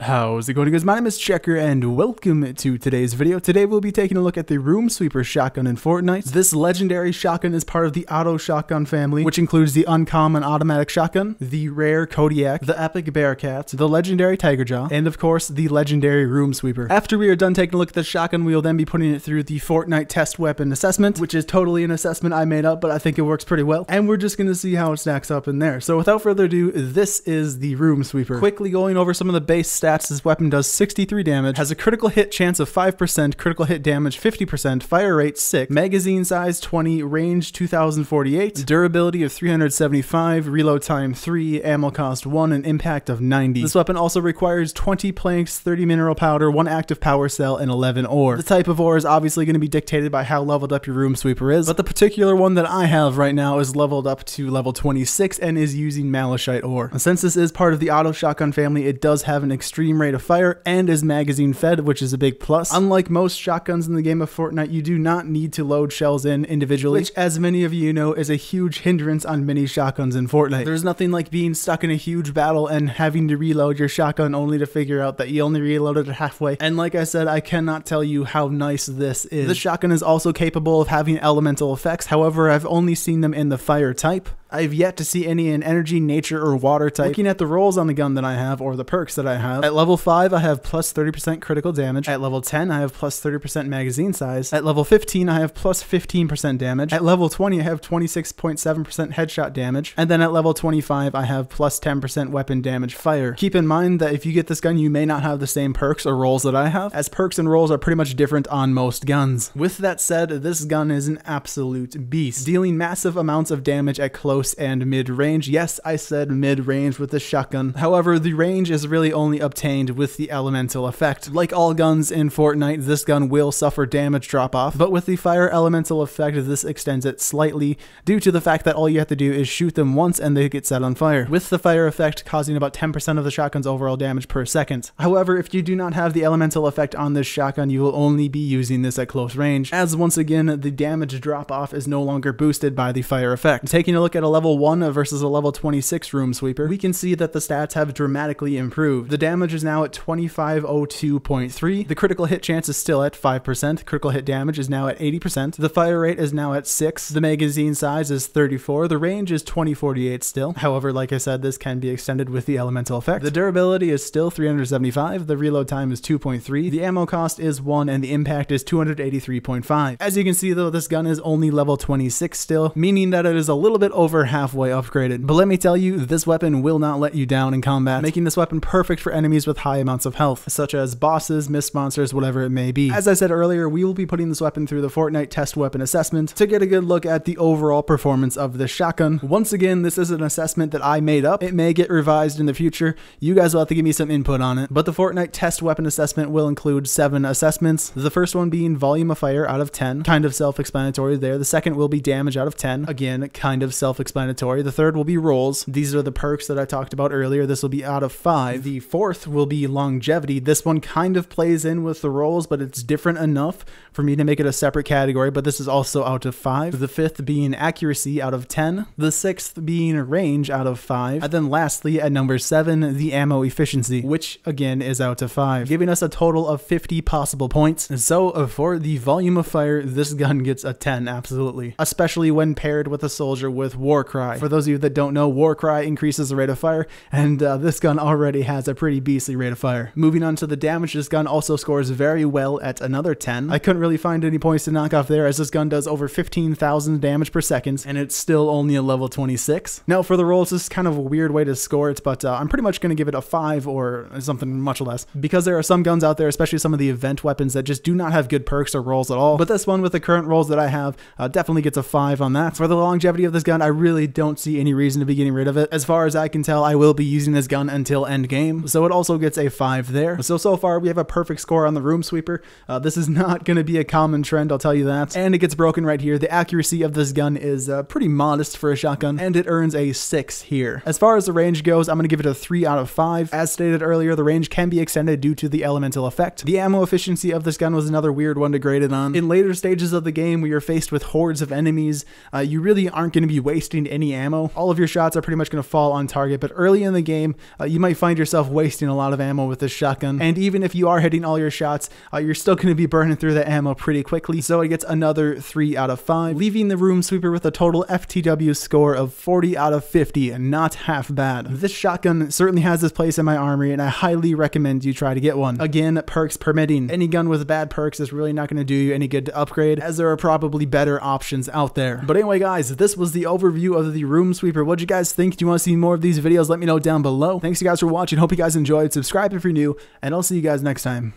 How's it going, guys? My name is Checker and welcome to today's video. Today we'll be taking a look at the Room Sweeper shotgun in Fortnite. This legendary shotgun is part of the auto shotgun family, which includes the uncommon automatic shotgun, the rare Kodiak, the epic Bearcat, the legendary Tiger Jaw, and of course the legendary Room Sweeper. After we are done taking a look at the shotgun, we will then be putting it through the Fortnite test weapon assessment, which is totally an assessment I made up, but I think it works pretty well, and we're just going to see how it stacks up in there. So without further ado, this is the Room Sweeper. Quickly going over some of the base stats. This weapon does 63 damage, has a critical hit chance of 5%, critical hit damage 50%, fire rate 6, magazine size 20, range 2048, durability of 375, reload time 3, ammo cost 1, and impact of 90. This weapon also requires 20 planks, 30 mineral powder, 1 active power cell, and 11 ore. The type of ore is obviously going to be dictated by how leveled up your Room Sweeper is, but the particular one that I have right now is leveled up to level 26 and is using malachite ore. And since this is part of the auto shotgun family, it does have an extreme rate of fire and is magazine fed, which is a big plus. Unlike most shotguns in the game of Fortnite, you do not need to load shells in individually, which, as many of you know, is a huge hindrance on many shotguns in Fortnite. There's nothing like being stuck in a huge battle and having to reload your shotgun only to figure out that you only reloaded it halfway. And like I said, I cannot tell you how nice this is. This shotgun is also capable of having elemental effects. However, I've only seen them in the fire type. I've yet to see any in energy, nature, or water type. Looking at the rolls on the gun that I have, or the perks that I have, at level 5 I have plus 30% critical damage, at level 10 I have plus 30% magazine size, at level 15 I have plus 15% damage, at level 20 I have 26.7% headshot damage, and then at level 25 I have plus 10% weapon damage fire. Keep in mind that if you get this gun, you may not have the same perks or rolls that I have, as perks and rolls are pretty much different on most guns. With that said, this gun is an absolute beast, dealing massive amounts of damage at close and mid-range. Yes, I said mid-range with the shotgun. However, the range is really only obtained with the elemental effect. Like all guns in Fortnite, this gun will suffer damage drop-off, but with the fire elemental effect, this extends it slightly due to the fact that all you have to do is shoot them once and they get set on fire, with the fire effect causing about 10% of the shotgun's overall damage per second. However, if you do not have the elemental effect on this shotgun, you will only be using this at close range, as once again, the damage drop-off is no longer boosted by the fire effect. Taking a look at a level 1 versus a level 26 Room Sweeper, we can see that the stats have dramatically improved. The damage is now at 2502.3, the critical hit chance is still at 5%, critical hit damage is now at 80%, the fire rate is now at 6, the magazine size is 34, the range is 2048 still. However, like I said, this can be extended with the elemental effect. The durability is still 375, the reload time is 2.3, the ammo cost is 1, and the impact is 283.5. As you can see though, this gun is only level 26 still, meaning that it is a little bit over halfway upgraded. But let me tell you, this weapon will not let you down in combat, making this weapon perfect for enemies with high amounts of health, such as bosses, mist monsters, whatever it may be. As I said earlier, we will be putting this weapon through the Fortnite test weapon assessment to get a good look at the overall performance of this shotgun. Once again, this is an assessment that I made up. It may get revised in the future. You guys will have to give me some input on it. But the Fortnite test weapon assessment will include 7 assessments. The first one being volume of fire out of 10, kind of self-explanatory there. The second will be damage out of 10, again, kind of self-explanatory. The third will be rolls. These are the perks that I talked about earlier. This will be out of 5. The fourth will be longevity. This one kind of plays in with the rolls, but it's different enough for me to make it a separate category, but this is also out of 5. The fifth being accuracy out of 10. The sixth being range out of 5. And then lastly, at number 7, the ammo efficiency, which again is out of 5, giving us a total of 50 possible points. So for the volume of fire, this gun gets a 10, absolutely, especially when paired with a soldier with War Cry. For those of you that don't know, War Cry increases the rate of fire, and this gun already has a pretty beastly rate of fire. Moving on to the damage, this gun also scores very well at another 10. I couldn't really find any points to knock off there, as this gun does over 15,000 damage per second, and it's still only a level 26. Now for the rolls, this is kind of a weird way to score it, but I'm pretty much going to give it a 5 or something much less, because there are some guns out there, especially some of the event weapons, that just do not have good perks or rolls at all. But this one, with the current rolls that I have, definitely gets a 5 on that. For the longevity of this gun, I really don't see any reason to be getting rid of it. As far as I can tell, I will be using this gun until end game, so it also gets a 5 there. So far we have a perfect score on the Room Sweeper. This is not going to be a common trend, I'll tell you that. And it gets broken right here. The accuracy of this gun is pretty modest for a shotgun, and it earns a 6 here. As far as the range goes, I'm going to give it a 3 out of 5. As stated earlier, the range can be extended due to the elemental effect. The ammo efficiency of this gun was another weird one to grade it on. In later stages of the game, where you're faced with hordes of enemies, you really aren't going to be wasting wasting any ammo. All of your shots are pretty much going to fall on target, but early in the game, you might find yourself wasting a lot of ammo with this shotgun. And even if you are hitting all your shots, you're still going to be burning through the ammo pretty quickly. So it gets another 3 out of 5, leaving the room sweeper with a total FTW score of 40 out of 50, and not half bad. This shotgun certainly has its place in my armory, and I highly recommend you try to get one. Again, perks permitting. Any gun with bad perks is really not going to do you any good to upgrade, as there are probably better options out there. But anyway, guys, this was the overview of the room sweeper. What do you guys think? Do you want to see more of these videos? Let me know down below. Thanks you guys for watching. Hope you guys enjoyed. Subscribe if you're new, and I'll see you guys next time.